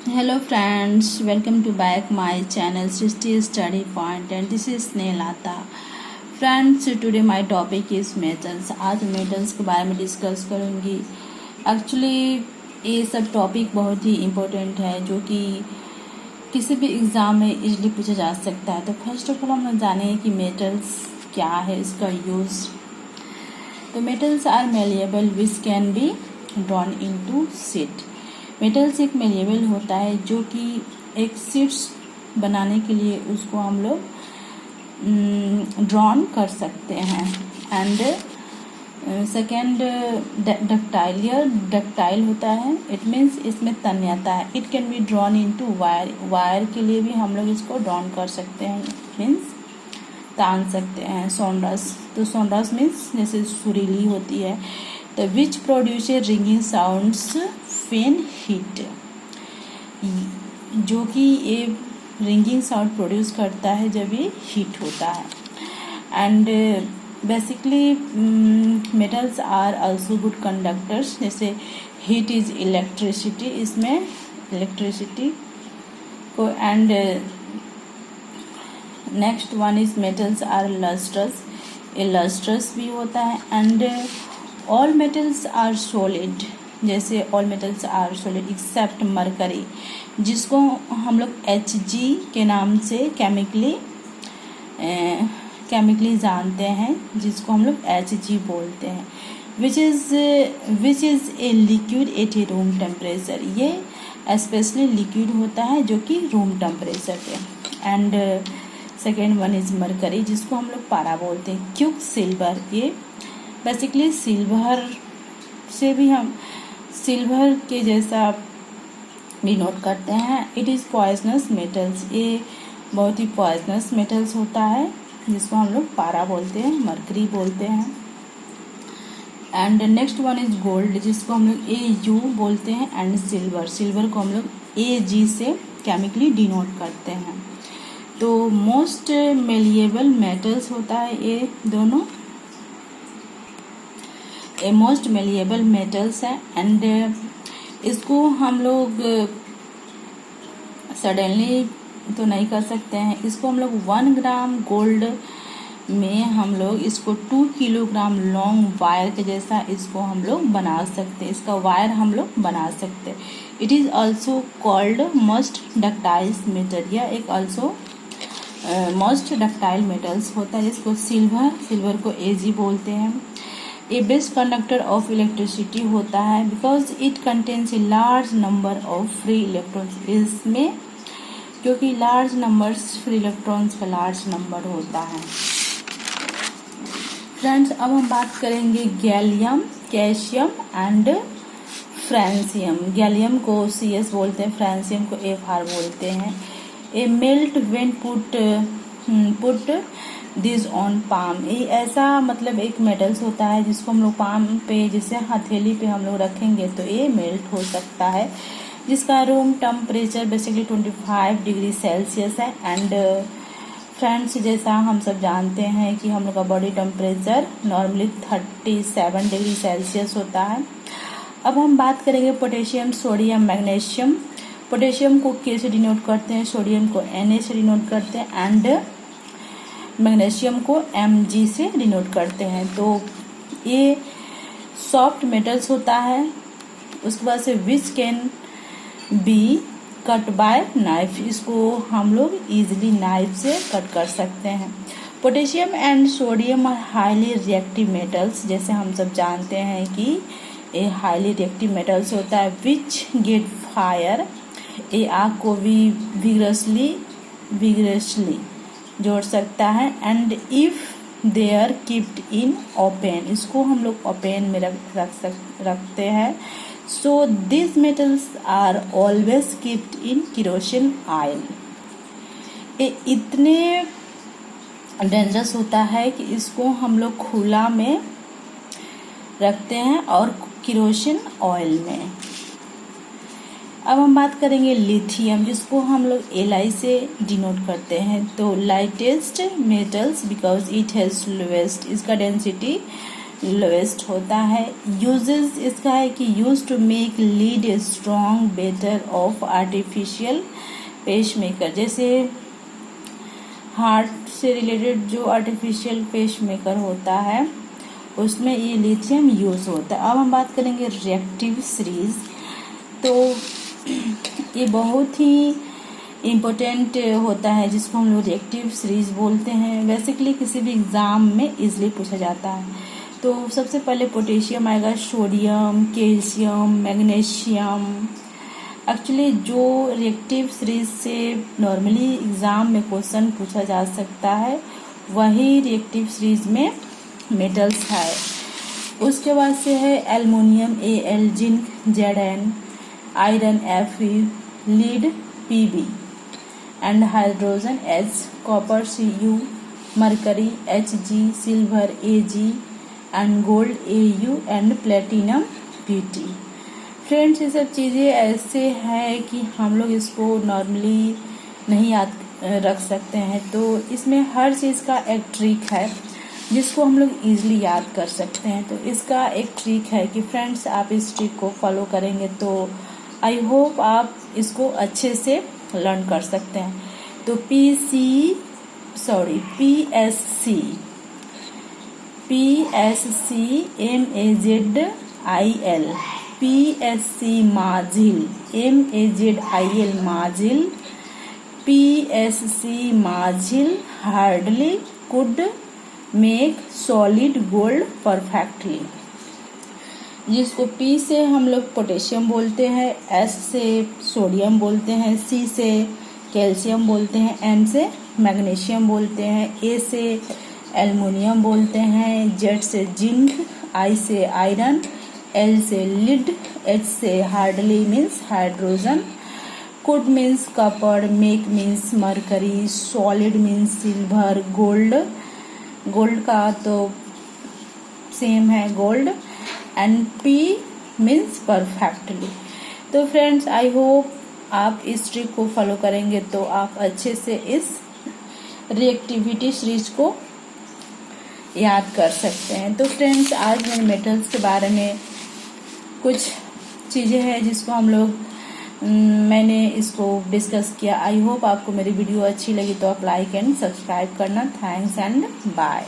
Hello friends, welcome to back my channel Srishti Study Point and this is Snehata. Friends, today my topic is metals. आज metals के बारे में discuss करूँगी. Actually ये सब topic बहुत ही इम्पोर्टेंट है जो कि किसी भी एग्ज़ाम में इजली पूछा जा सकता है. तो फर्स्ट ऑफ ऑल हम जानें कि मेटल्स क्या है, इसका यूज़. तो metals are malleable which can be drawn into sheet. Metals एक मेलिएबल होता है जो कि एक शीट्स बनाने के लिए उसको हम लोग ड्रॉन कर सकते हैं. एंड सेकेंड डक्टाइल होता है. इट मीन्स इसमें तन्यता है. It can be drawn into wire. Wire के लिए भी हम लोग इसको ड्रॉन कर सकते हैं, मीन्स तान सकते हैं. सोंडस, तो सोंडस मीन्स जैसे सुरीली होती है. तो which produce ringing sounds fan heat, जो कि ये रिंगिंग साउंड प्रोड्यूस करता है जब ये हीट होता है. And basically metals are also good conductors. जैसे हीट इज इलेक्ट्रिसिटी, इसमें इलेक्ट्रिसिटी को. And next one is metals are lustrous. ये लस्ट्रस भी होता है. And all metals are solid. जैसे all metals are solid except mercury, जिसको हम लोग Hg के नाम से केमिकली जानते हैं, जिसको हम लोग Hg बोलते हैं. Which is a liquid at A room temperature. ये स्पेशली लिक्विड होता है जो कि रूम टेम्परेचर पे. And second one is mercury, जिसको हम लोग पारा बोलते हैं. क्विक सिल्वर, ये बेसिकली सिल्वर से भी हम सिल्वर के जैसा भी नोट करते हैं. It is poisonous metals. ये बहुत ही पॉइजनस मेटल्स होता है, जिसको हम लोग पारा बोलते हैं, मरकरी बोलते हैं. And next one is gold, जिसको हम लोग Au बोलते हैं. एंड सिल्वर को हम लोग Ag से केमिकली डिनोट करते हैं. तो मोस्ट मेलिएबल मेटल्स होता है ये दोनों. मोस्ट मेलिएबल मेटल्स है. एंड इसको हम लोग सडनली तो नहीं कर सकते हैं. इसको हम लोग 1 ग्राम गोल्ड में हम लोग इसको 2 किलोग्राम लॉन्ग वायर के जैसा इसको हम लोग बना सकते हैं. इसका वायर हम लोग बना सकते हैं. It is also called most ductiles metal. यह एक ऑल्सो मोस्ट डक्टाइल मेटल्स होता है. इसको सिल्वर को Ag बोलते हैं. A best conductor of electricity होता है because it contains a large number of free electrons. इसमें क्योंकि लार्ज नंबर्स फ्री इलेक्ट्रॉन्स का लार्ज नंबर होता है. फ्रेंड्स, अब हम बात करेंगे gallium, calcium and francium. Gallium को Cs बोलते हैं, फ्रांसियम को Fr बोलते हैं. A melt when put this on palm. ये ऐसा मतलब एक मेटल्स होता है जिसको हम लोग पाम पे, जैसे हथेली पे हम लोग रखेंगे तो ये मेल्ट हो सकता है, जिसका room temperature basically 25 degree Celsius है. एंड फ्रेंड्स, जैसा हम सब जानते हैं कि हम लोग का body temperature normally 37 degree Celsius होता है. अब हम बात करेंगे पोटेशियम, सोडियम, मैग्नीशियम. पोटेशियम को K से डिनोट करते हैं, सोडियम को Na से डिनोट करते हैं. एंड मैग्नीशियम को Mg से डिनोट करते हैं. तो ये सॉफ्ट मेटल्स होता है. उसके बाद से विच can B cut by knife. इसको हम लोग इजीली नाइफ से कट कर सकते हैं. Potassium and sodium are highly reactive metals. जैसे हम सब जानते हैं कि ये हाईली रिएक्टिव मेटल्स होता है. Which get fire. ये आग को भी विग्रसली जोड़ सकता है. And if they are kept in open, इसको हम लोग ओपन में रखते हैं. So this metals are always kept in kerosene oil. ये इतने डेंजरस होता है कि इसको हम लोग खुला में रखते हैं और केरोसिन ऑयल में. अब हम बात करेंगे लिथियम, जिसको हम लोग Li से डिनोट करते हैं. तो lightest metals because it has lowest. इसका डेंसिटी लोएस्ट होता है। यूजेस इसका है कि use to make lead strong better of artificial pacemaker, जैसे हार्ट से रिलेटेड जो आर्टिफिशियल पेसमेकर होता है उसमें ये लिथियम यूज होता है। अब हम बात करेंगे रिएक्टिव सीरीज। तो ये बहुत ही इम्पोर्टेंट होता है जिसको हम लोग रिएक्टिव सीरीज बोलते हैं। बेसिकली किसी भी एग्जाम में इजीली पूछा जाता है। तो सबसे पहले पोटेशियम आएगा, सोडियम, कैल्शियम, मैग्नीशियम। एक्चुअली जो रिएक्टिव सीरीज से नॉर्मली एग्जाम में क्वेश्चन पूछा जा सकता है वही रिएक्टिव सीरीज में मेटल्स है। उसके बाद से है aluminium Al, zinc Zn, iron Fe, lead Pb and hydrogen H, copper Cu, mercury Hg, silver Ag and gold Au and platinum Pt। Friends ये सब चीज़ें ऐसे हैं कि हम लोग इसको नॉर्मली नहीं याद रख सकते हैं। तो इसमें हर चीज़ का एक ट्रिक है जिसको हम लोग इजीली याद कर सकते हैं। तो इसका एक ट्रिक है कि फ्रेंड्स आप इस ट्रिक को फॉलो करेंगे तो आई होप आप इसको अच्छे से लर्न कर सकते हैं। तो PSC MAZIL, PSC माजिल, MAZIL माजिल, PSC माजिल hardly could make solid gold perfectly, जिसको P से हम लोग पोटेशियम बोलते हैं, S से सोडियम बोलते हैं, C से कैल्शियम बोलते हैं, M से मैग्नीशियम बोलते हैं, A से एल्युमिनियम बोलते हैं, Z से जिंक, I से आयरन, L से लीड, H से hardly means hydrogen, could means copper, make means mercury, solid means silver, gold का तो सेम है gold, and P means perfectly. तो फ्रेंड्स आई होप आप इस ट्रिक को फॉलो करेंगे तो आप अच्छे से इस रिएक्टिविटी सीरीज को याद कर सकते हैं। तो फ्रेंड्स आज मैंने मेटल्स के बारे में कुछ चीज़ें हैं जिसको हम लोग मैंने इसको डिस्कस किया। आई होप आपको मेरी वीडियो अच्छी लगी तो आप लाइक एंड सब्सक्राइब करना। Thanks and bye.